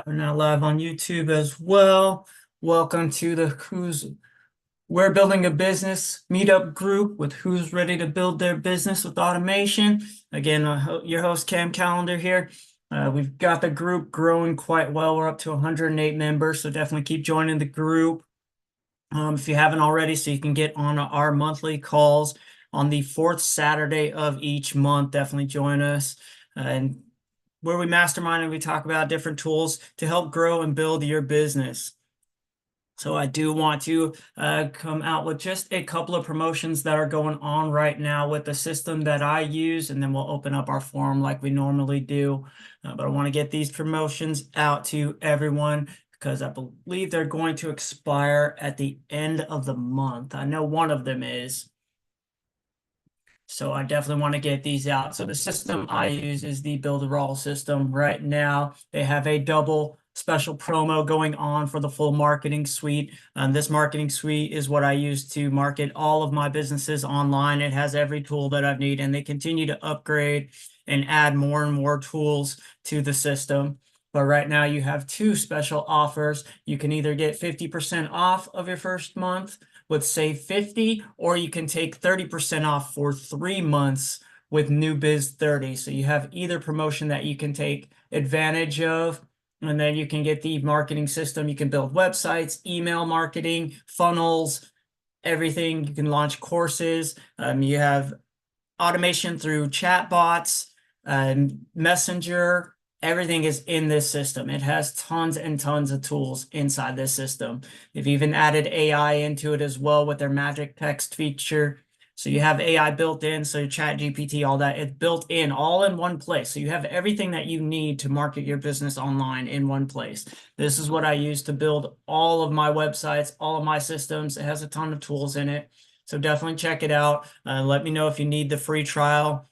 We're now live on YouTube as well. Welcome to the We're Building a Business meetup group with who's ready to build their business with automation. Again, your host Cam Callender here. We've got the group growing quite well. We're up to 108 members, so definitely keep joining the group if you haven't already, so you can get on our monthly calls on the fourth Saturday of each month. Definitely join us. And where we mastermind and we talk about different tools to help grow and build your business. So I do want to come out with just a couple of promotions that are going on right now with the system that I use, and then we'll open up our forum like we normally do. But I want to get these promotions out to everyone because I believe they're going to expire at the end of the month. I know one of them is. So I definitely want to get these out. So the system I use is the Build-A-Roll system. Right now, they have a double special promo going on for the full marketing suite. This marketing suite is what I use to market all of my businesses online. It has every tool that I need, and they continue to upgrade and add more and more tools to the system. But right now, you have two special offers. You can either get 50% off of your first month with Save 50, or you can take 30% off for 3 months with New Biz 30. So you have either promotion that you can take advantage of, and then you can get the marketing system. You can build websites, email marketing, funnels, everything. You can launch courses. You have automation through chat bots, Messenger. Everything is in this system. It has tons and tons of tools inside this system. They've even added AI into it as well with their magic text feature. So you have AI built in, so chat GPT, all that, it's built in all in one place. So you have everything that you need to market your business online in one place. This is what I use to build all of my websites, all of my systems. It has a ton of tools in it. So definitely check it out. Let me know if you need the free trial.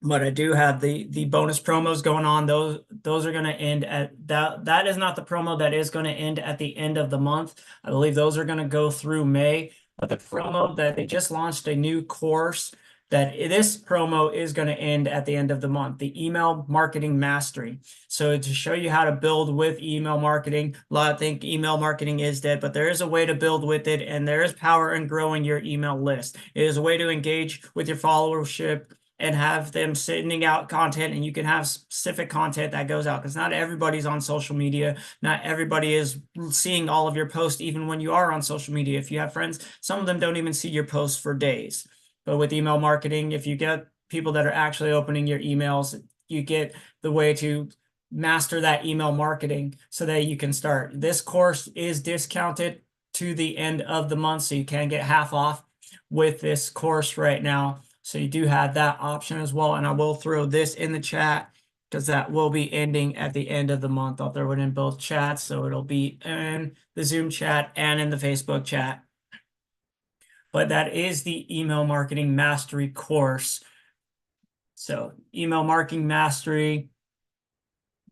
But I do have the bonus promos going on. Those are going to end at that. That is not the promo that is going to end at the end of the month. I believe those are going to go through May. But the promo that they just launched a new course that this promo is going to end at the end of the month, the email marketing mastery. So to show you how to build with email marketing, a lot think email marketing is dead, but there is a way to build with it, and there is power in growing your email list. It is a way to engage with your followership and have them sending out content, and you can have specific content that goes out because not everybody's on social media. Not everybody is seeing all of your posts, even when you are on social media. If you have friends, some of them don't even see your posts for days. But with email marketing, if you get people that are actually opening your emails, you get the way to master that email marketing so that you can start. This course is discounted to the end of the month, so you can get half off with this course right now. So you do have that option as well. And I will throw this in the chat because that will be ending at the end of the month. I'll throw it in both chats. So it'll be in the Zoom chat and in the Facebook chat. But that is the email marketing mastery course. So email marketing mastery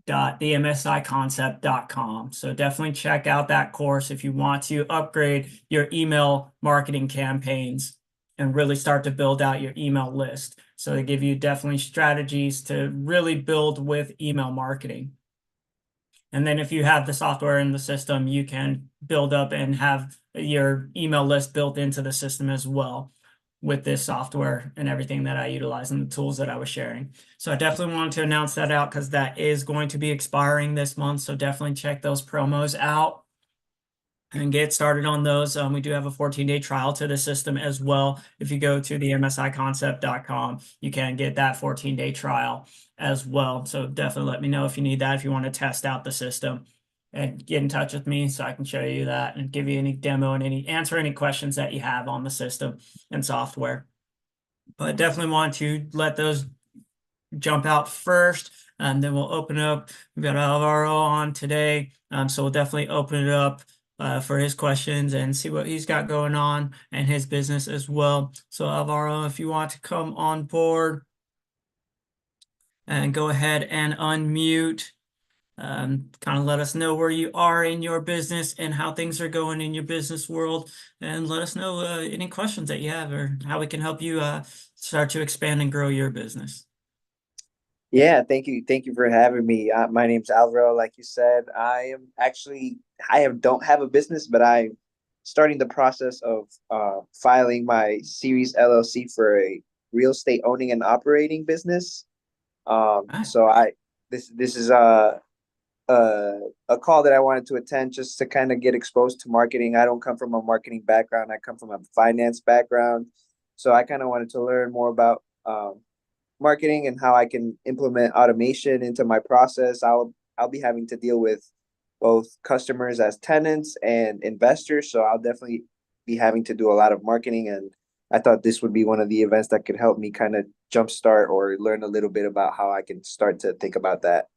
.themsiconcept.com. So definitely check out that course if you want to upgrade your email marketing campaigns and really start to build out your email list. So they give you definitely strategies to really build with email marketing. And then if you have the software in the system, you can build up and have your email list built into the system as well with this software and everything that I utilize and the tools that I was sharing. So I definitely wanted to announce that out because that is going to be expiring this month. So definitely check those promos out and get started on those. We do have a 14-day trial to the system as well. If you go to the msiconcept.com, you can get that 14-day trial as well. So definitely let me know if you need that, if you want to test out the system, and get in touch with me so I can show you that and give you any demo and answer any questions that you have on the system and software. But definitely want to let those jump out first, and then we'll open up. We've got Alvaro on today, so we'll definitely open it up for his questions and see what he's got going on and his business as well. So Alvaro, if you want to come on board and go ahead and unmute, kind of let us know where you are in your business and how things are going in your business world, and let us know any questions that you have or how we can help you start to expand and grow your business. Yeah, thank you for having me. My name's Alvaro. Like you said, I have don't have a business, but I'm starting the process of filing my Series LLC for a real estate owning and operating business. Ah, So I this is a a call that I wanted to attend just to kind of get exposed to marketing. I don't come from a marketing background. I come from a finance background, so I kind of wanted to learn more about marketing and how I can implement automation into my process. I'll be having to deal with both customers as tenants and investors, so I'll definitely be having to do a lot of marketing. And I thought this would be one of the events that could help me kind of jumpstart or learn a little bit about how I can start to think about that.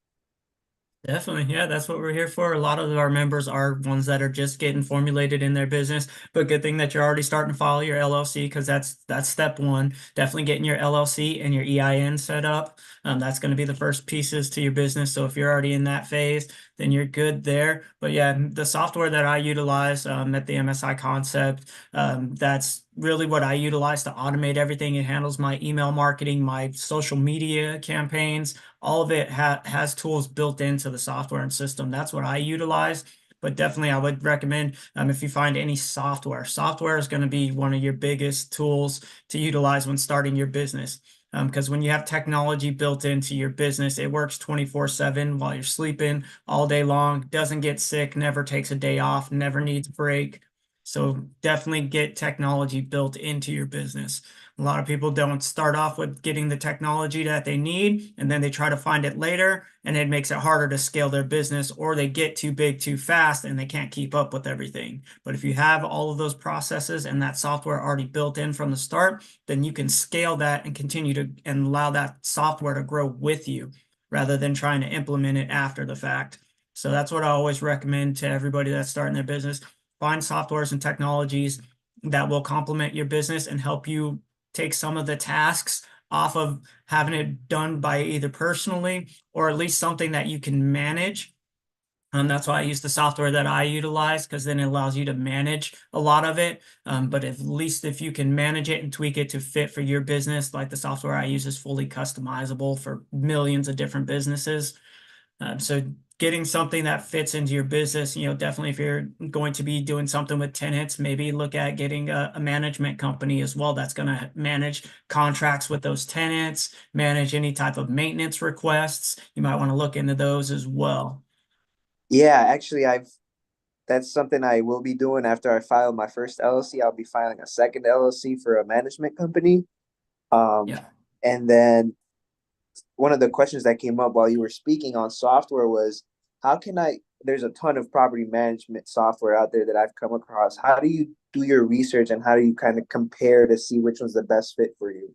definitely. Yeah, that's what we're here for. A lot of our members are ones that are just getting formulated in their business, but good thing that you're already starting to follow your LLC because that's step one. Definitely getting your LLC and your EIN set up. That's going to be the first pieces to your business. So if you're already in that phase, then you're good there. But yeah, the software that I utilize at the MSI Concept, that's really what I utilize to automate everything. It handles my email marketing, my social media campaigns, all of it has tools built into the software and system. That's what I utilize. But definitely, I would recommend if you find any software. Software is going to be one of your biggest tools to utilize when starting your business. Because when you have technology built into your business, it works 24/7 while you're sleeping all day long, doesn't get sick, never takes a day off, never needs a break. So definitely get technology built into your business. A lot of people don't start off with getting the technology that they need, and then they try to find it later, and it makes it harder to scale their business, or they get too big too fast and they can't keep up with everything. But if you have all of those processes and that software already built in from the start, then you can scale that and continue to and allow that software to grow with you rather than trying to implement it after the fact. So that's what I always recommend to everybody that's starting their business. Find softwares and technologies that will complement your business and help you take some of the tasks off of having it done by either personally or at least something that you can manage. That's why I use the software that I utilize because then it allows you to manage a lot of it. But at least if you can manage it and tweak it to fit for your business, like the software I use is fully customizable for millions of different businesses. So getting something that fits into your business, definitely if you're going to be doing something with tenants, maybe look at getting a management company as well that's going to manage contracts with those tenants, manage any type of maintenance requests. You might want to look into those as well. Yeah, actually, I've that's something I will be doing after I file my first LLC. I'll be filing a second LLC for a management company. Um, Yeah. and then one of the questions that came up while you were speaking on software was how can there's a ton of property management software out there that I've come across. How do you do your research and how do you kind of compare to see which one's the best fit for you?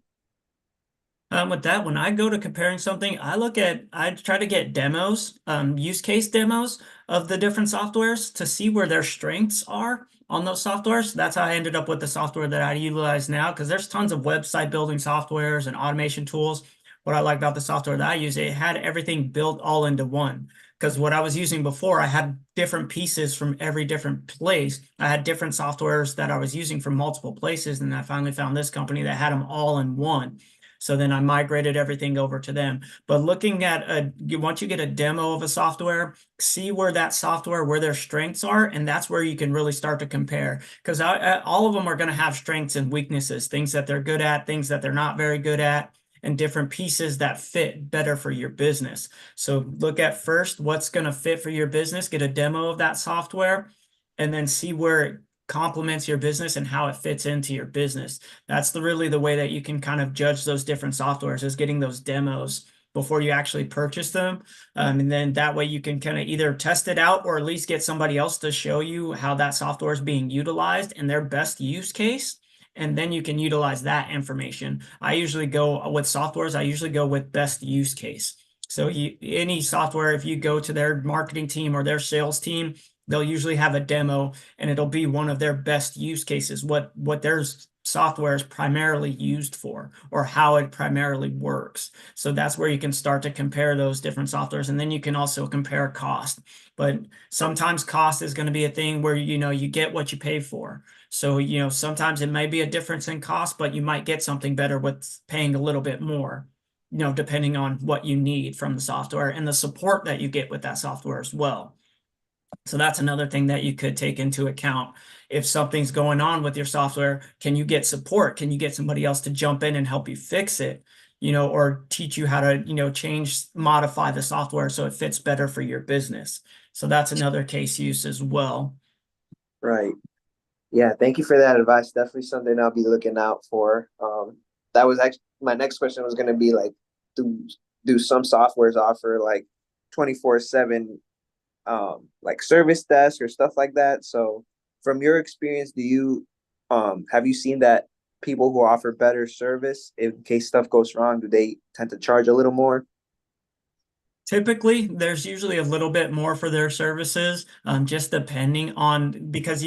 With that, when I go to comparing something, I try to get demos, use case demos of the different softwares to see where their strengths are on those softwares. That's how I ended up with the software that I utilize now, because there's tons of website building softwares and automation tools. What I like about the software that I use, it had everything built all into one. Because what I was using before, I had different pieces from every different place. I had different softwares that I was using from multiple places, and I finally found this company that had them all in one. So then I migrated everything over to them. But looking at once you get a demo of a software, see where that software, where their strengths are, and that's where you can really start to compare. Because all of them are going to have strengths and weaknesses, things that they're good at, things that they're not very good at, and different pieces that fit better for your business. So look at first what's going to fit for your business, get a demo of that software, and then see where it complements your business and how it fits into your business. That's really the way that you can kind of judge those different softwares is getting those demos before you actually purchase them. And then that way you can kind of either test it out or at least get somebody else to show you how that software is being utilized and their best use case. And then you can utilize that information. I usually go with softwares, I usually go with best use case. So any software, if you go to their marketing team or their sales team, they'll usually have a demo and it'll be one of their best use cases, what their software is primarily used for or how it primarily works. So that's where you can start to compare those different softwares. And then you can also compare cost. But sometimes cost is going to be a thing where you get what you pay for. So sometimes it may be a difference in cost, but you might get something better with paying a little bit more. depending on what you need from the software and the support that you get with that software as well. So that's another thing that you could take into account. If something's going on with your software, can you get support? Can you get somebody else to jump in and help you fix it? Or teach you how to, modify the software so it fits better for your business. So that's another case use as well. Right. Yeah, thank you for that advice. Definitely something I'll be looking out for. That was actually my next question was going to be like, do do some softwares offer like 24/7 like service desk or stuff like that? So from your experience, do you have you seen that people who offer better service in case stuff goes wrong, do they tend to charge a little more? Typically, there's usually a little bit more for their services, just depending on because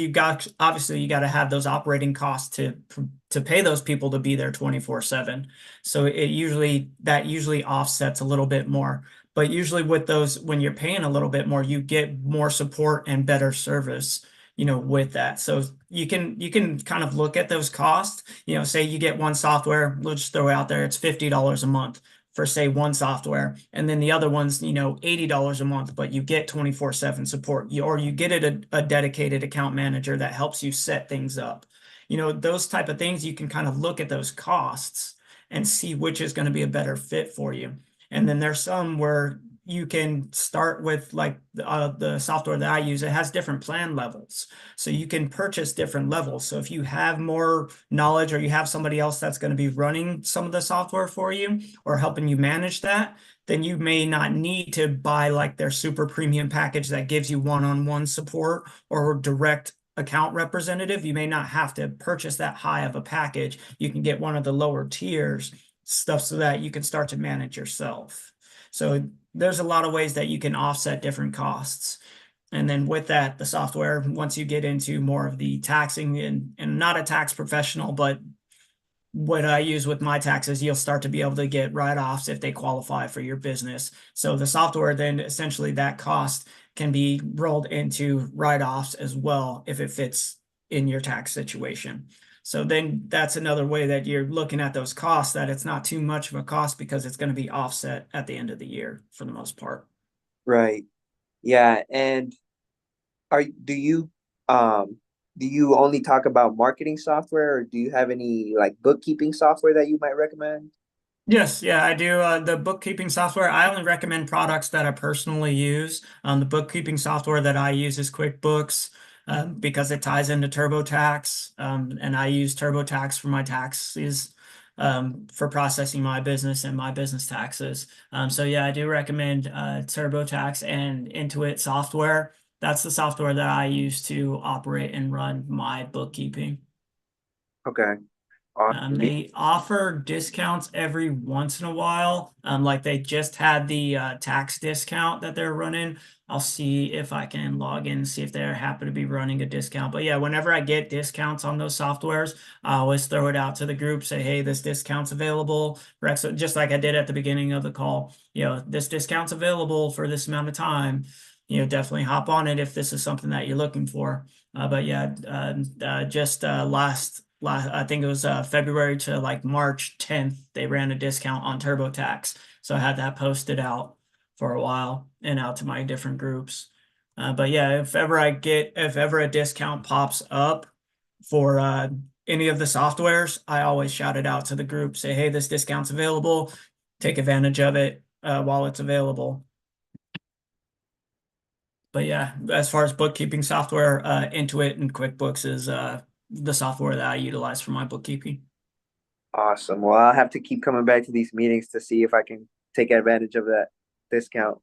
obviously you got to have those operating costs to pay those people to be there 24/7. So that usually offsets a little bit more. But usually with those, when you're paying a little bit more, you get more support and better service, with that. So you can kind of look at those costs, say you get one software, let's just throw it out there, it's $50 a month for say one software, and then the other one's $80 a month, but you get 24/7 support, or you get a dedicated account manager that helps you set things up. Those type of things, you can kind of look at those costs and see which is going to be a better fit for you. And then there's some where you can start with like the software that I use. It has different plan levels, so you can purchase different levels. So if you have more knowledge or you have somebody else that's going to be running some of the software for you or helping you manage that, then you may not need to buy like their super premium package that gives you one-on-one support or direct account representative. You may not have to purchase that high of a package. You can get one of the lower tiers stuff so that you can start to manage yourself. So there's a lot of ways that you can offset different costs. And then with that, the software, once you get into more of the taxing and not a tax professional, but what I use with my taxes, you'll start to be able to get write-offs if they qualify for your business. So the software, then essentially that cost can be rolled into write-offs as well if it fits in your tax situation. So then that's another way that you're looking at those costs, that it's not too much of a cost because it's going to be offset at the end of the year for the most part. Right. Yeah, and are um do you only talk about marketing software or do you have any like bookkeeping software that you might recommend? Yes, yeah, I do. The bookkeeping software, I only recommend products that I personally use. The bookkeeping software that I use is QuickBooks, because it ties into TurboTax, and I use TurboTax for my taxes, for processing my business and my business taxes. So yeah, I do recommend TurboTax and Intuit software. That's the software that I use to operate and run my bookkeeping. Okay. Awesome. They offer discounts every once in a while. Like they just had the tax discount that they're running. I'll see if I can log in and see if they're happy to be running a discount. But yeah, whenever I get discounts on those softwares, I always throw it out to the group, say, hey, this discount's available. Just like I did at the beginning of the call, this discount's available for this amount of time. Definitely hop on it if this is something that you're looking for. But yeah, just last I think it was February to like March 10th, they ran a discount on TurboTax. So I had that posted out for a while and out to my different groups. But yeah, if ever a discount pops up for any of the softwares, I always shout it out to the group, say, hey, this discount's available. Take advantage of it while it's available. But yeah, as far as bookkeeping software, Intuit and QuickBooks is the software that I utilize for my bookkeeping. Awesome. Well, I'll have to keep coming back to these meetings to see if I can take advantage of that discount.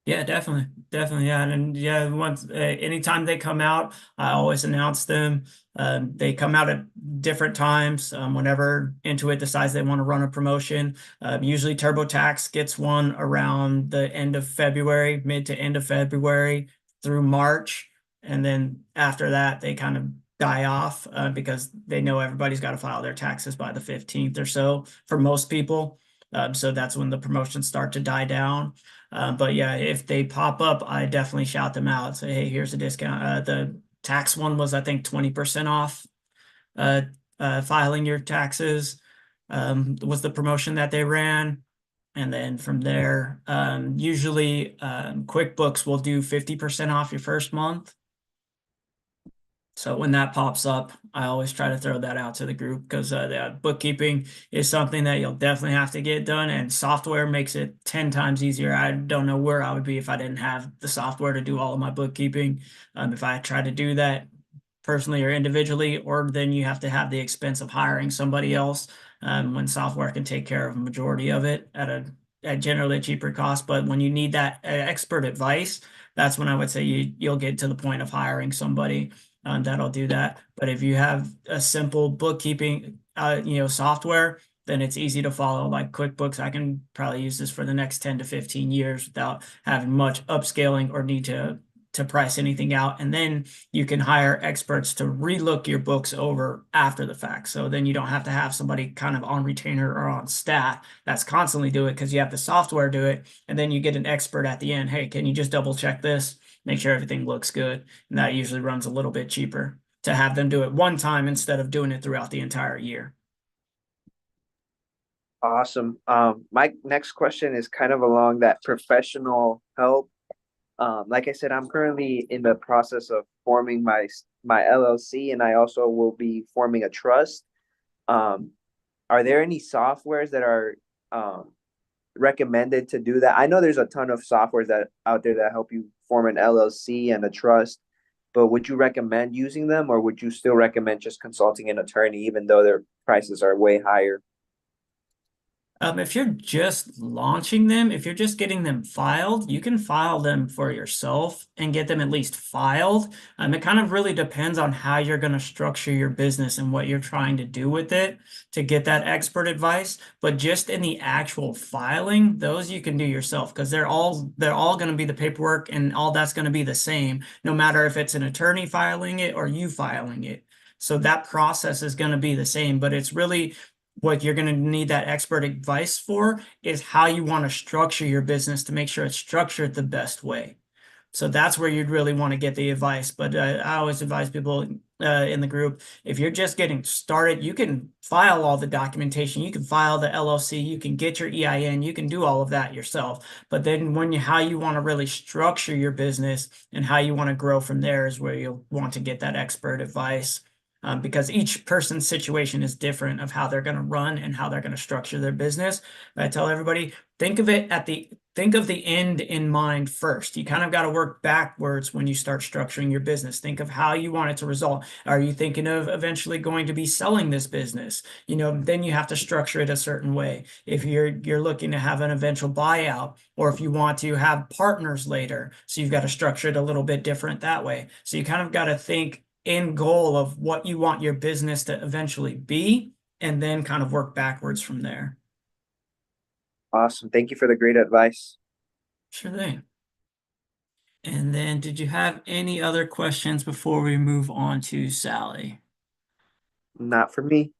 Yeah, definitely. Definitely. Yeah. And yeah, once anytime they come out, I always announce them. They come out at different times. Whenever Intuit decides they want to run a promotion, usually TurboTax gets one around the end of February, mid to end of February through March. And then after that, they kind of die off because they know everybody's got to file their taxes by the 15th or so for most people. So that's when the promotions start to die down. But yeah, if they pop up, I definitely shout them out. Say, hey, here's a discount. The tax one was, I think, 20% off filing your taxes. was the promotion that they ran. And then from there, usually QuickBooks will do 50% off your first month. So when that pops up, I always try to throw that out to the group because the bookkeeping is something that you'll definitely have to get done, and software makes it 10 times easier. I don't know where I would be if I didn't have the software to do all of my bookkeeping. If I tried to do that personally or individually, or then you have to have the expense of hiring somebody else when software can take care of a majority of it at generally a cheaper cost. But when you need that expert advice, that's when I would say you'll get to the point of hiring somebody that'll do that. But if you have a simple bookkeeping, software, then it's easy to follow. Like QuickBooks, I can probably use this for the next 10 to 15 years without having much upscaling or need to price anything out. And then you can hire experts to relook your books over after the fact. So then you don't have to have somebody kind of on retainer or on staff that's constantly do it because you have the software do it. And then you get an expert at the end. Hey, can you just double check this? Make sure everything looks good. And that usually runs a little bit cheaper to have them do it one time instead of doing it throughout the entire year. Awesome. My next question is kind of along that professional help. Like I said, I'm currently in the process of forming my LLC, and I also will be forming a trust. Um, are there any softwares that are recommended to do that? I know there's a ton of softwares that out there that help you form an LLC and a trust, but would you recommend using them, or would you still recommend just consulting an attorney, even though their prices are way higher? If you're just launching them, if you're just getting them filed, you can file them for yourself and get them at least filed. It kind of really depends on how you're going to structure your business and what you're trying to do with it to get that expert advice. But just in the actual filing, those you can do yourself because they're all going to be the paperwork and all that's going to be the same, no matter if it's an attorney filing it or you filing it. So that process is going to be the same, but it's really what you're going to need that expert advice for is how you want to structure your business to make sure it's structured the best way. So that's where you'd really want to get the advice. But I always advise people in the group, if you're just getting started, you can file all the documentation, you can file the LLC, you can get your EIN, you can do all of that yourself. But then how you want to really structure your business and how you want to grow from there is where you'll want to get that expert advice because each person's situation is different of how they're going to run and how they're going to structure their business. But I tell everybody, think of the end in mind first. You kind of got to work backwards when you start structuring your business. Think of how you want it to result. Are you thinking of eventually going to be selling this business? Then you have to structure it a certain way. If you're looking to have an eventual buyout, or if you want to have partners later, so you've got to structure it a little bit different that way. So you kind of got to think end goal of what you want your business to eventually be, and then kind of work backwards from there. Awesome. Thank you for the great advice. Sure thing. And then did you have any other questions before we move on to Sally? Not for me.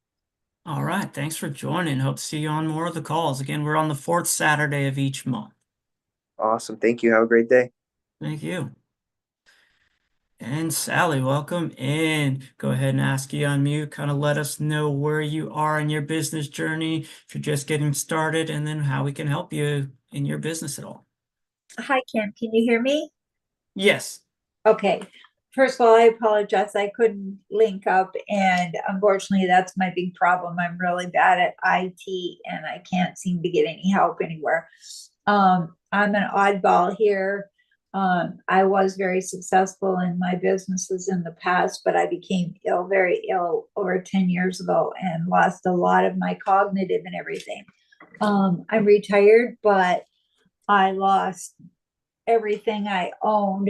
All right. Thanks for joining. Hope to see you on more of the calls. Again, we're on the fourth Saturday of each month. Awesome. Thank you. Have a great day. Thank you. And Sally, welcome in. Go ahead and ask you on mute. Kind of let us know where you are in your business journey, if you're just getting started, and then how we can help you in your business at all. Hi, Kim. Can you hear me? Yes. Okay. First of all, I apologize. I couldn't link up, and unfortunately, that's my big problem. I'm really bad at IT, and I can't seem to get any help anywhere. I'm an oddball here. I was very successful in my businesses in the past, but I became ill, very ill over 10 years ago and lost a lot of my cognitive and everything. I'm retired, but I lost everything I owned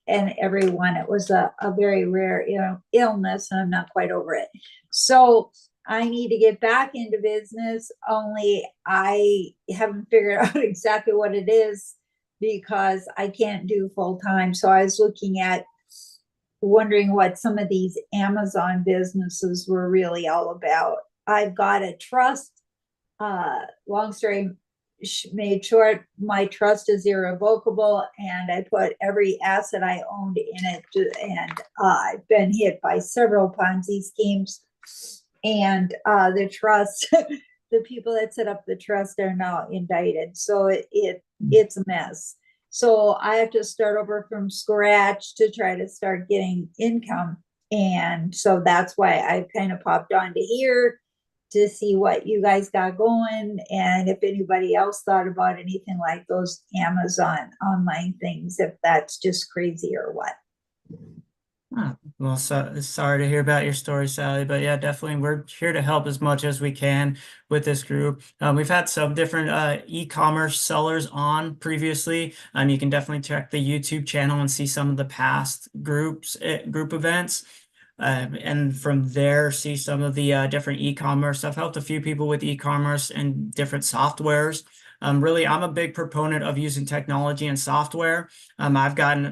and everyone. It was a very rare illness, and I'm not quite over it. So I need to get back into business, only I haven't figured out exactly what it is because I can't do full time. So I was looking at wondering what some of these Amazon businesses were really all about. I've got a trust. Long story made short, my trust is irrevocable, and I put every asset I owned in it, and I've been hit by several Ponzi schemes, and the trust the people that set up the trust are now indicted. So it's a mess. So I have to start over from scratch to try to start getting income. And so that's why I kind of popped on to here to see what you guys got going and if anybody else thought about anything like those Amazon online things, if that's just crazy or what. Well, sorry to hear about your story, Sally, but yeah, definitely we're here to help as much as we can with this group. We've had some different e-commerce sellers on previously. You can definitely check the YouTube channel and see some of the past group events. And from there, see some of the different e-commerce. I've helped a few people with e-commerce and different softwares. Really, I'm a big proponent of using technology and software. I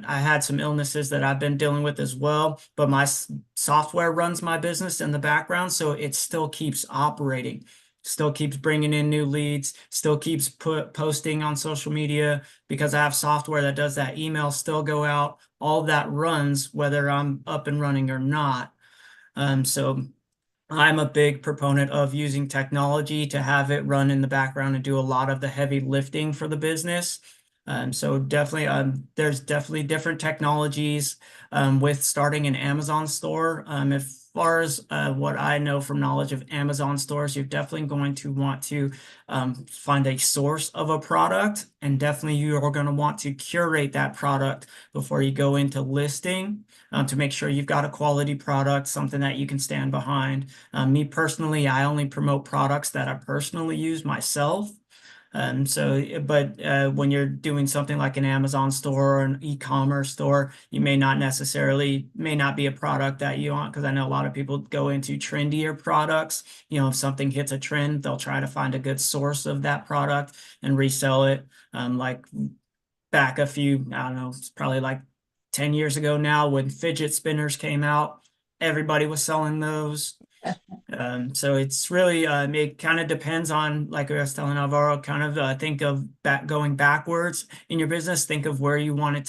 had some illnesses that I've been dealing with as well, but my software runs my business in the background, so it still keeps operating, still keeps bringing in new leads, still keeps posting on social media because I have software that does that. Emails still go out. All that runs whether I'm up and running or not. So I'm a big proponent of using technology to have it run in the background and do a lot of the heavy lifting for the business. So definitely, there's definitely different technologies with starting an Amazon store. As far as what I know from knowledge of Amazon stores, you're definitely going to want to find a source of a product, and definitely you are going to want to curate that product before you go into listing to make sure you've got a quality product, something that you can stand behind. Me personally, I only promote products that I personally use myself. But when you're doing something like an Amazon store or an e-commerce store, you may not be a product that you want, because I know a lot of people go into trendier products. You know, if something hits a trend, they'll try to find a good source of that product and resell it. Like back I don't know, it's probably like 10 years ago now when fidget spinners came out, everybody was selling those. So it's really, it kind of depends on, like I was telling Alvaro, kind of think of going backwards in your business, think of what you want it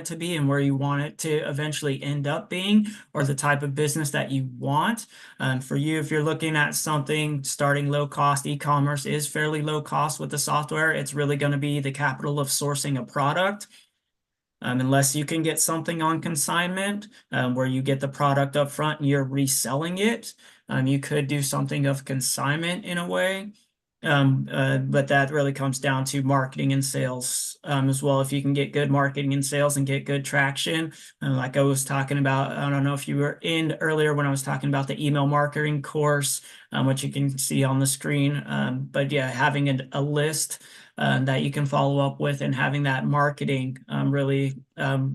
to be and where you want it to eventually end up being, or the type of business that you want. For you, if you're looking at something starting low cost, e-commerce is fairly low cost with the software. It's really going to be the capital of sourcing a product. Unless you can get something on consignment where you get the product up front and you're reselling it. You could do something of consignment in a way. But that really comes down to marketing and sales as well. If you can get good marketing and sales and get good traction, like I was talking about, I don't know if you were in earlier when I was talking about the email marketing course, which you can see on the screen. But yeah, having a list that you can follow up with and having that marketing really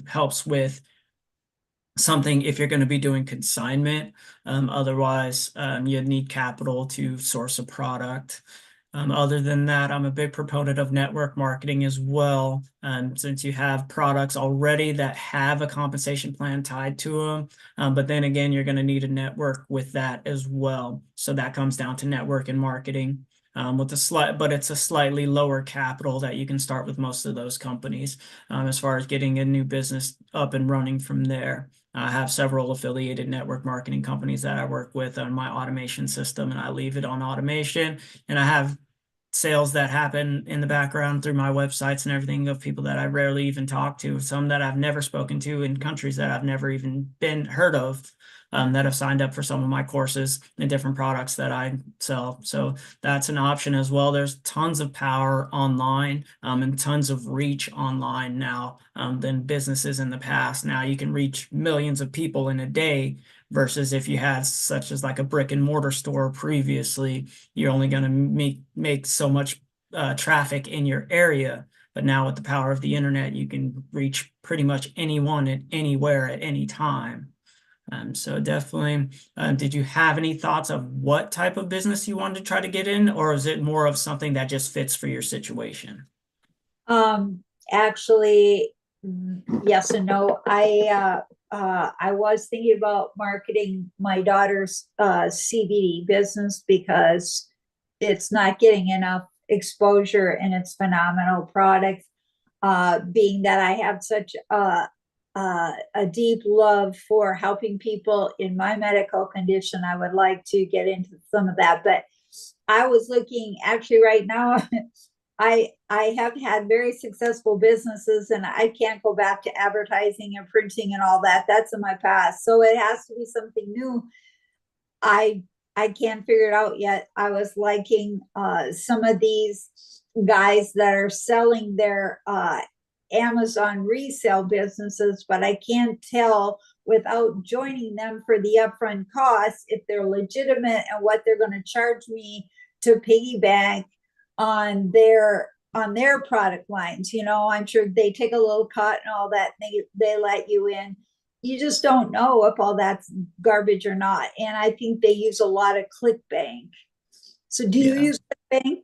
helps with something if you're going to be doing consignment. Otherwise, you'd need capital to source a product. Other than that, I'm a big proponent of network marketing as well. Since you have products already that have a compensation plan tied to them, but then again, you're going to need a network with that as well. So that comes down to network and marketing. But it's a slightly lower capital that you can start with most of those companies as far as getting a new business up and running from there. I have several affiliated network marketing companies that I work with on my automation system, and I leave it on automation. And I have sales that happen in the background through my websites and everything of people that I rarely even talk to, some that I've never spoken to in countries that I've never even been heard of. That have signed up for some of my courses and different products that I sell. So that's an option as well. There's tons of power online and tons of reach online now than businesses in the past. Now you can reach millions of people in a day versus if you had such as like a brick and mortar store previously, you're only going to make so much traffic in your area. But now with the power of the internet, you can reach pretty much anyone at anywhere at any time. So definitely, did you have any thoughts of what type of business you wanted to try to get in, or is it more of something that just fits for your situation? Actually, yes and no. I was thinking about marketing my daughter's CBD business because it's not getting enough exposure and it's phenomenal product. Being that I have such a deep love for helping people in my medical condition, I would like to get into some of that. But I was looking actually right now. I have had very successful businesses and I can't go back to advertising and printing and all that. That's in my past. So it has to be something new. I I can't figure it out yet. I was liking some of these guys that are selling their Amazon resale businesses, but I can't tell without joining them for the upfront costs if they're legitimate and what they're going to charge me to piggyback on their product lines. You know, I'm sure they take a little cut and all that. And they let you in. You just don't know if all that's garbage or not. And I think they use a lot of ClickBank. So do you Yeah. use ClickBank?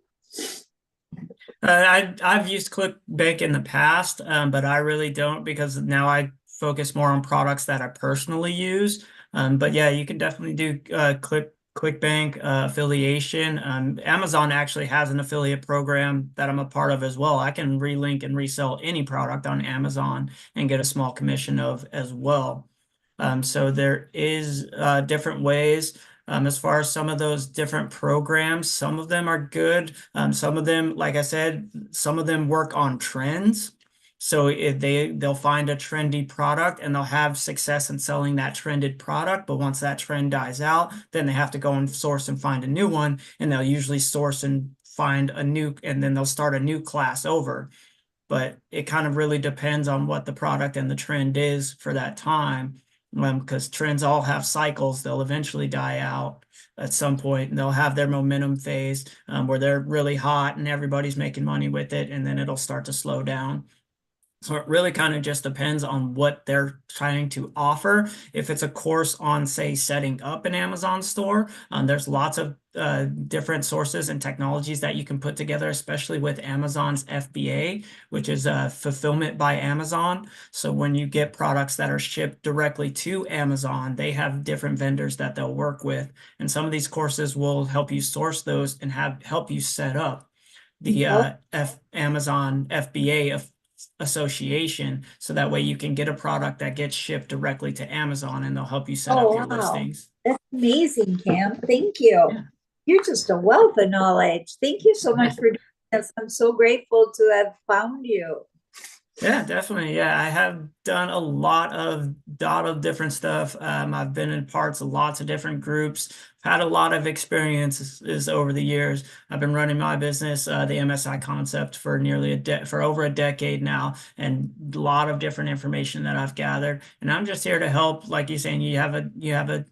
I've used ClickBank in the past, but I really don't because now I focus more on products that I personally use. But yeah, you can definitely do ClickBank affiliation. Amazon actually has an affiliate program that I'm a part of as well. I can relink and resell any product on Amazon and get a small commission of as well. So there is different ways. As far as some of those different programs, some of them are good. Some of them, like I said, some of them work on trends. So if they'll find a trendy product and they'll have success in selling that trended product. But once that trend dies out, then they have to go and source and find a new one. And they'll usually source and find a new, and then they'll start a new class over. But it kind of really depends on what the product and the trend is for that time. Because trends all have cycles, they'll eventually die out at some point, and they'll have their momentum phase where they're really hot and everybody's making money with it, and then it'll start to slow down. So it really kind of just depends on what they're trying to offer. If it's a course on, say, setting up an Amazon store, there's lots of different sources and technologies that you can put together, especially with Amazon's FBA, which is fulfillment by Amazon. So when you get products that are shipped directly to Amazon, they have different vendors that they'll work with. And some of these courses will help you source those and help you set up the Amazon FBA association, so that way you can get a product that gets shipped directly to Amazon and they'll help you set up your listings. That's amazing, Cam. Thank you. Yeah. You're just a wealth of knowledge. Thank you so much for doing this. I'm so grateful to have found you. Yeah, definitely. Yeah, I have done a lot of different stuff. I've been in parts of lots of different groups. Had a lot of experiences over the years. I've been running my business, the MSI Concept, for for over a decade now, and a lot of different information that I've gathered. And I'm just here to help. Like you're saying, you have a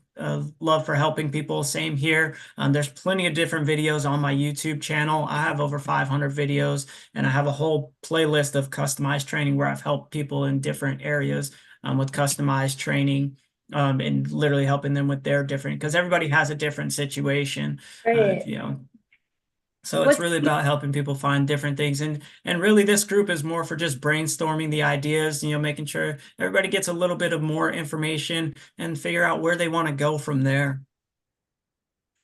love for helping people. Same here. There's plenty of different videos on my YouTube channel. I have over 500 videos, and I have a whole playlist of customized training where I've helped people in different areas with customized training. And literally helping them with their different, because everybody has a different situation, Right. so it's really about helping people find different things. And really this group is more for just brainstorming the ideas, making sure everybody gets a little bit of more information and figure out where they want to go from there.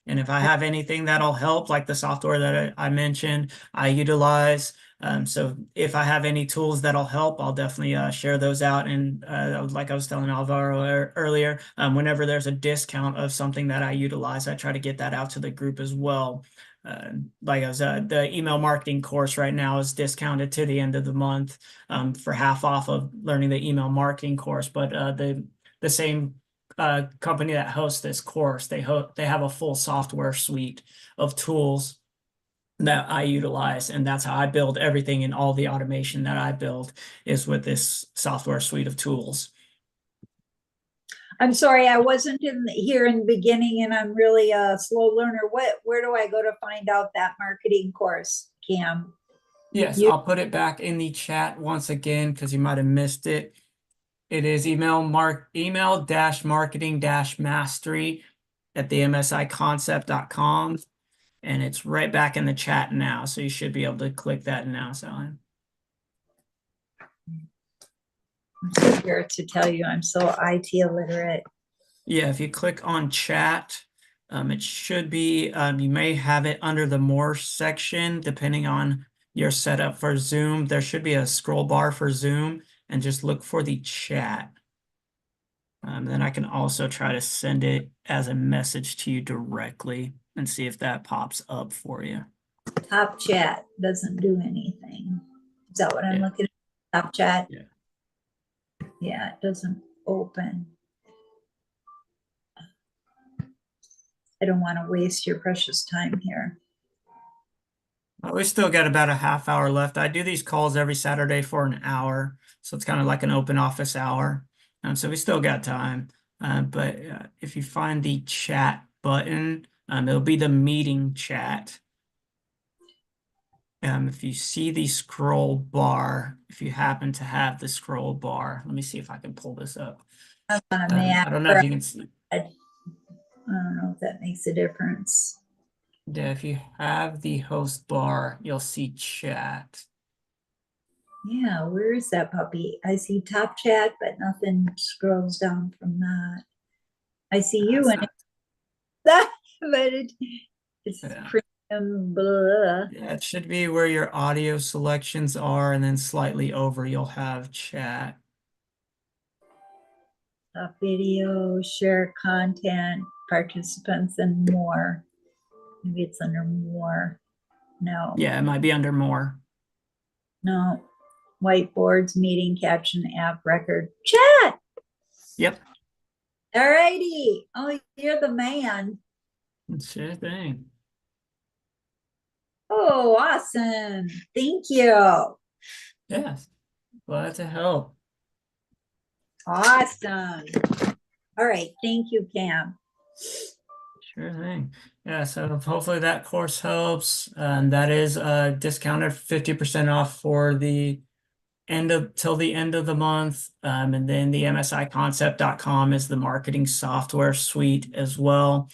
And if I have anything that'll help, like the software that I mentioned, I utilize. So if I have any tools that'll help, I'll definitely share those out. And like I was telling Alvaro earlier, whenever there's a discount of something that I utilize, I try to get that out to the group as well. Like I was, the email marketing course right now is discounted to the end of the month for half off of learning the email marketing course. But the same company that hosts this course, they have a full software suite of tools that I utilize, and that's how I build everything, and all the automation that I build is with this software suite of tools. I'm sorry, I wasn't here in the beginning, and I'm really a slow learner. Where do I go to find out that marketing course, Cam? Yes, I'll put it back in the chat once again because you might have missed it. It is email-marketing-mastery at the msiconcept.com. And it's right back in the chat now. So you should be able to click that now, Sally. I'm here to tell you I'm so IT illiterate. Yeah, if you click on chat, it should be, you may have it under the more section, depending on your setup for Zoom. There should be a scroll bar for Zoom, and just look for the chat. Then I can also try to send it as a message to you directly and see if that pops up for you. Top chat doesn't do anything. Is that what I'm Yeah. looking at? Top chat? Yeah. Yeah, it doesn't open. I don't want to waste your precious time here. We still got about a half hour left. I do these calls every Saturday for an hour. So it's kind of like an open office hour. So we still got time. But if you find the chat button, it'll be the meeting chat. If you see the scroll bar, if you happen to have the scroll bar, let me see if I can pull this up. I'm on a Mac. I don't know if you can see. I don't know if that makes a difference. Yeah, if you have the host bar, you'll see chat. Yeah, where is that puppy? I see top chat, but nothing scrolls down from that. I see you and that, but it's Yeah. premium blah. Yeah, it should be where your audio selections are, and then slightly over, you'll have chat. Stop video, share content, participants, and more. Maybe it's under more. No. Yeah, it might be under more. No. Whiteboards, meeting caption, app record, chat. Yep. All righty. Oh, you're the man. Sure thing. Oh, awesome. Thank you. Yes. Glad to help. Awesome. All right. Thank you, Cam. Sure thing. Yeah, so hopefully that course helps. That is discounted 50% off for the till the end of the month. And then the msiconcept.com is the marketing software suite as well.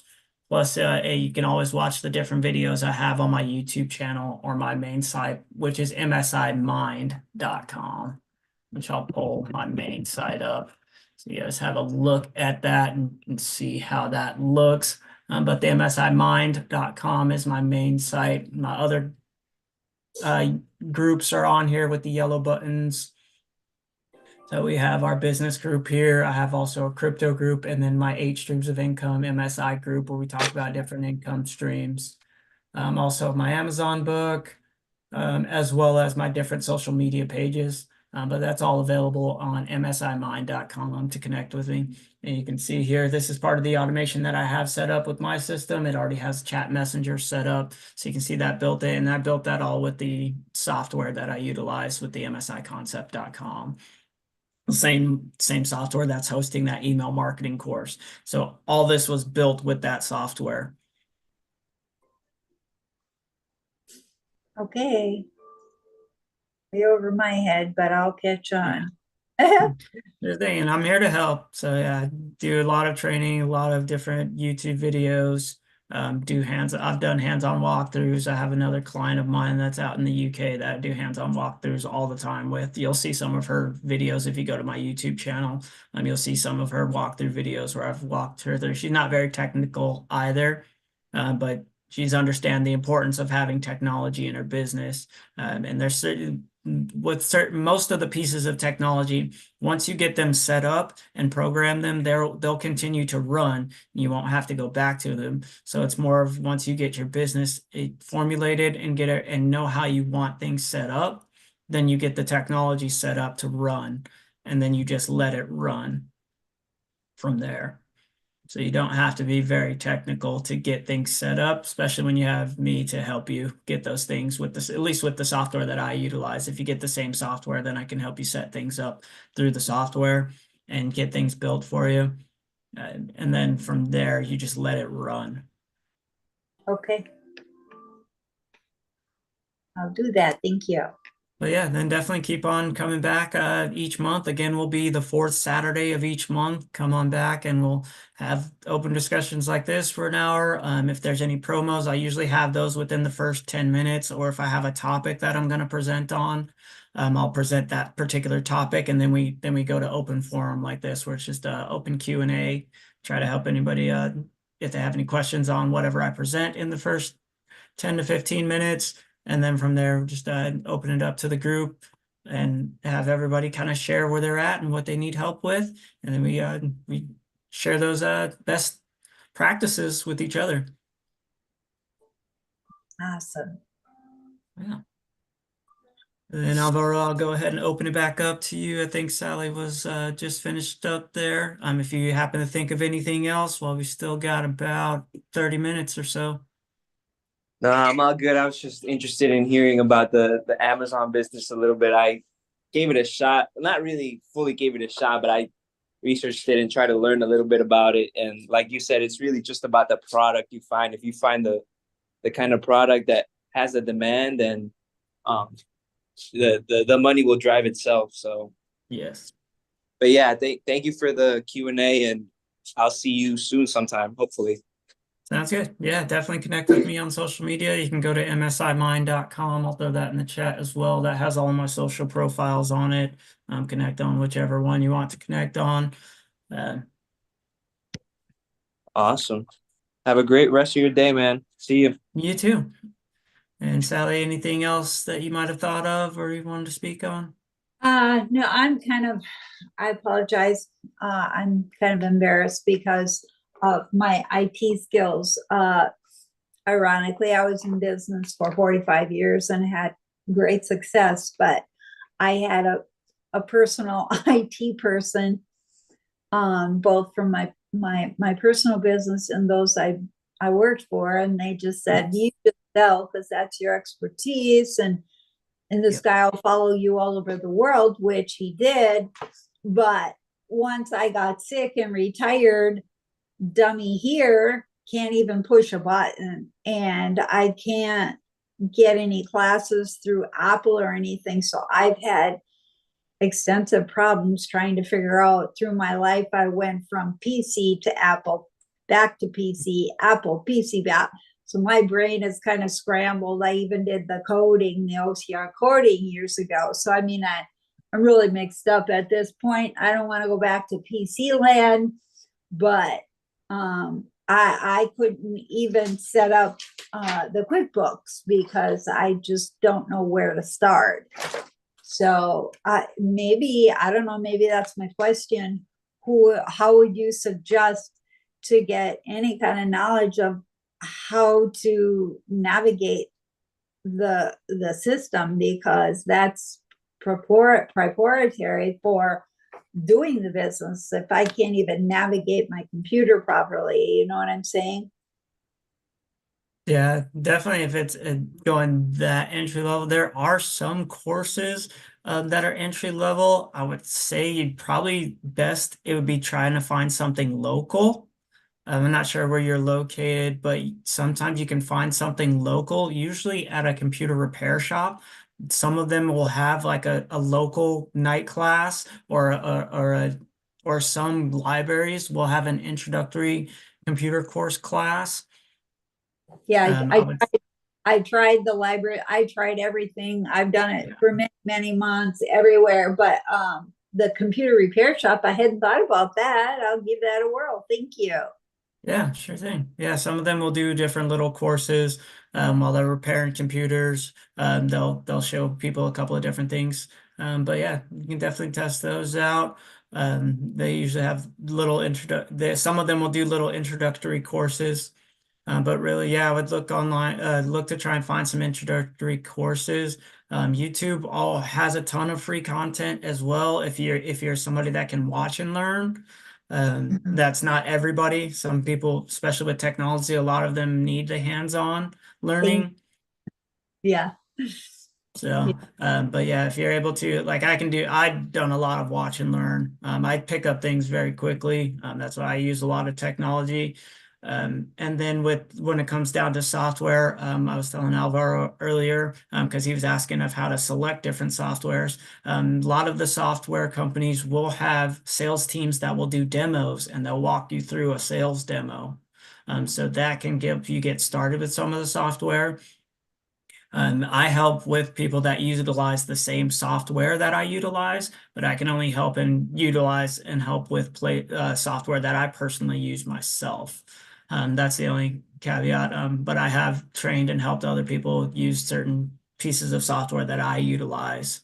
Plus, you can always watch the different videos I have on my YouTube channel or my main site, which is msimind.com, which I'll pull my main site up. So you guys have a look at that and see how that looks. But the msimind.com is my main site. My other groups are on here with the yellow buttons. So we have our business group here. I have also a crypto group, and then my 8 streams of income MSI group where we talk about different income streams. Also my Amazon book, as well as my different social media pages. But that's all available on msimind.com to connect with me. And you can see here, this is part of the automation that I have set up with my system. It already has chat messenger set up. So you can see that built in. And I built that all with the software that I utilize with the msiconcept.com. Same software that's hosting that email marketing course. So all this was built with that software. Okay. Way over my head, but I'll catch on. Sure thing, and I'm here to help. So yeah, I do a lot of training, a lot of different YouTube videos. I've done hands-on walkthroughs. I have another client of mine that's out in the UK that I do hands-on walkthroughs all the time with. You'll see some of her videos if you go to my YouTube channel. You'll see some of her walkthrough videos where I've walked her through. She's not very technical either, but she's understand the importance of having technology in her business. And there's certain most of the pieces of technology, once you get them set up and program them, they'll continue to run. You won't have to go back to them. So it's more of once you get your business formulated and get it and know how you want things set up, then you get the technology set up to run, and then you just let it run from there. So you don't have to be very technical to get things set up, especially when you have me to help you get those things with this, at least with the software that I utilize. If you get the same software, then I can help you set things up through the software and get things built for you. And then from there, you just let it run. Okay. I'll do that. Thank you. But yeah, then definitely keep on coming back each month. Again, will be the 4th Saturday of each month. Come on back and we'll have open discussions like this for an hour. If there's any promos, I usually have those within the first 10 minutes, or if I have a topic that I'm going to present on, I'll present that particular topic, and then we go to open forum like this, where it's just open Q&A. Try to help anybody if they have any questions on whatever I present in the first 10 to 15 minutes. And then from there, just open it up to the group and have everybody kind of share where they're at and what they need help with. And then we share those best practices with each other. Awesome. Yeah. And then Alvaro, I'll go ahead and open it back up to you. I think Sally was just finished up there. If you happen to think of anything else, well, we still got about 30 minutes or so. No, I'm all good. I was just interested in hearing about the Amazon business a little bit. I gave it a shot. Not really fully gave it a shot, but I researched it and tried to learn a little bit about it. And like you said, it's really just about the product you find. If you find the kind of product that has a demand, then the money will drive itself. So Yes. but yeah, thank you for the Q&A, and I'll see you soon sometime, hopefully. Sounds good. Yeah, definitely connect with me on social media. You can go to msimind.com. I'll throw that in the chat as well. That has all my social profiles on it. Connect on whichever one you want to connect on. Awesome. Have a great rest of your day, man. See you. You too. And Sally, anything else that you might have thought of or you wanted to speak on? No, I apologize. I'm kind of embarrassed because of my IT skills. Ironically, I was in business for 45 years and had great success, but I had a personal IT person, both from my personal business and those I worked for, and they just said, you just sell because that's your expertise, and this guy will follow you all over the world, which he did. But once I got sick and retired, dummy here can't even push a button, and I can't get any classes through Apple or anything. So I've had extensive problems trying to figure out through my life. I went from PC to Apple, back to PC, Apple, PC, back. So my brain is kind of scrambled. I even did the OCR coding years ago. So I mean, I'm really mixed up at this point. I don't want to go back to PC land, but I couldn't even set up the QuickBooks because I just don't know where to start. So maybe, I don't know, maybe that's my question. How would you suggest to get any kind of knowledge of how to navigate the system, because that's proprietary for doing the business. If I can't even navigate my computer properly, you know what I'm saying? Yeah, definitely. If it's going that entry level, there are some courses that are entry level. I would say you'd probably best it would be trying to find something local. I'm not sure where you're located, but sometimes you can find something local, usually at a computer repair shop. Some of them will have like a local night class or some libraries will have an introductory computer course class. Yeah, I would I tried the library. I tried everything. I've done it for many, many months everywhere. But the computer repair shop, I hadn't thought about that. I'll give that a whirl. Thank you. Yeah, sure thing. Yeah, some of them will do different little courses while they're repairing computers. They'll show people a couple of different things. But yeah, you can definitely test those out. They usually have some of them will do little introductory courses. But really, yeah, I would look online, look to try and find some introductory courses. YouTube all has a ton of free content as well. If you're somebody that can watch and learn, that's not everybody. Some people, especially with technology, a lot of them need the hands-on learning. Yeah. So, but yeah, if you're able to, like I've done a lot of watch and learn. I pick up things very quickly. That's why I use a lot of technology. And then when it comes down to software, I was telling Alvaro earlier, because he was asking of how to select different softwares. A lot of the software companies will have sales teams that will do demos and they'll walk you through a sales demo. So that can get started with some of the software. I help with people that utilize the same software that I utilize, but I can only help and utilize and help with software that I personally use myself. That's the only caveat. But I have trained and helped other people use certain pieces of software that I utilize.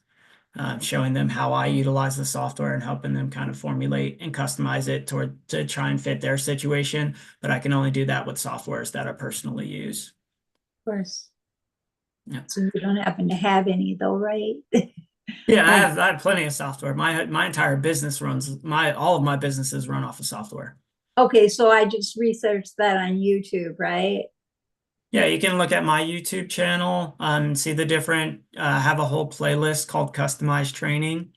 showing them how I utilize the software and helping them kind of formulate and customize it to try and fit their situation. But I can only do that with softwares that I personally use. Of course. Yeah. So you don't happen to have any though, right? Yeah, I have plenty of software. My entire business all of my businesses run off of software. Okay, so I just researched that on YouTube, right? Yeah, you can look at my YouTube channel, see the different, have a whole playlist called customized training.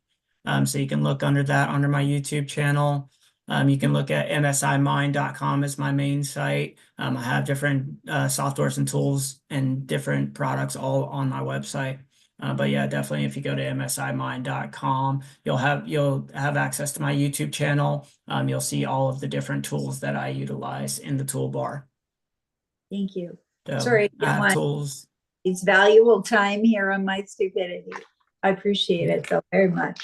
So you can look under that under my YouTube channel. You can look at msimind.com as my main site. I have different softwares and tools and different products all on my website. But yeah, definitely if you go to msimind.com, you'll have access to my YouTube channel. You'll see all of the different tools that I utilize in the toolbar. Thank you. So Sorry, I I didn't have want tools. it's valuable time here on my stupidity. I appreciate it so very much.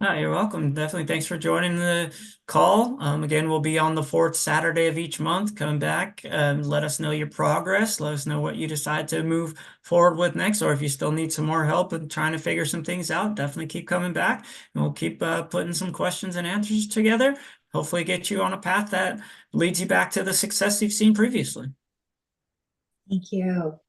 Oh, you're welcome. Definitely. Thanks for joining the call. Again, we'll be on the 4th Saturday of each month. Come back, let us know your progress. Let us know what you decide to move forward with next, or if you still need some more help in trying to figure some things out, definitely keep coming back, and we'll keep putting some questions and answers together. Hopefully get you on a path that leads you back to the success you've seen previously. Thank you.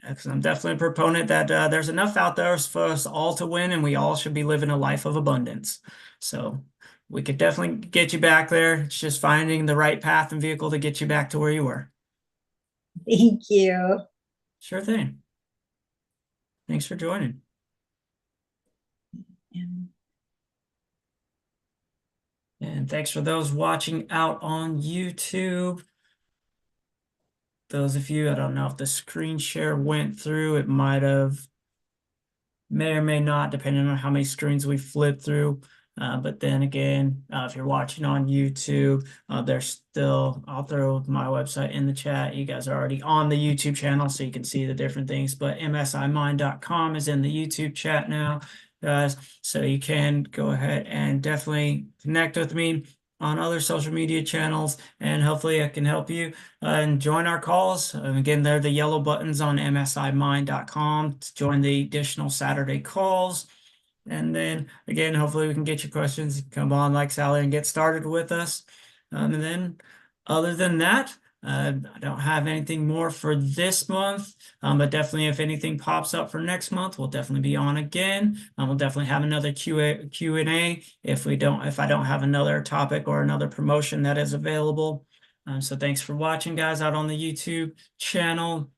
Because I'm definitely a proponent that there's enough out there for us all to win, and we all should be living a life of abundance. So we could definitely get you back there. It's just finding the right path and vehicle to get you back to where you were. Thank you. Sure thing. Thanks for joining. And thanks for those watching out on YouTube. Those of you, I don't know if the screen share went through. It might have. May or may not, depending on how many screens we flip through. But then again, if you're watching on YouTube, I'll throw my website in the chat. You guys are already on the YouTube channel, so you can see the different things. But msimind.com is in the YouTube chat now, guys. So you can go ahead and definitely connect with me on other social media channels, and hopefully I can help you and join our calls. Again, they're the yellow buttons on msimind.com to join the additional Saturday calls. And then again, hopefully we can get your questions, come on like Sally and get started with us. And then other than that, I don't have anything more for this month, but definitely if anything pops up for next month, we'll definitely be on again. We'll definitely have another Q&A if I don't have another topic or another promotion that is available. So thanks for watching, guys, out on the YouTube channel,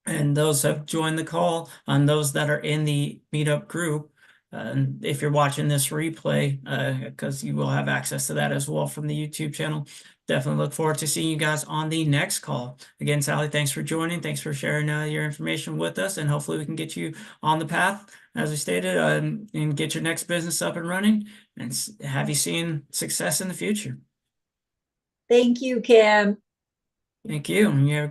and those have joined the call, and those that are in the meetup group. And if you're watching this replay, because you will have access to that as well from the YouTube channel, definitely look forward to seeing you guys on the next call. Again, Sally, thanks for joining. Thanks for sharing your information with us, and hopefully we can get you on the path, as we stated, and get your next business up and running, and have you seeing success in the future. Thank you, Kim. Thank you. And you have a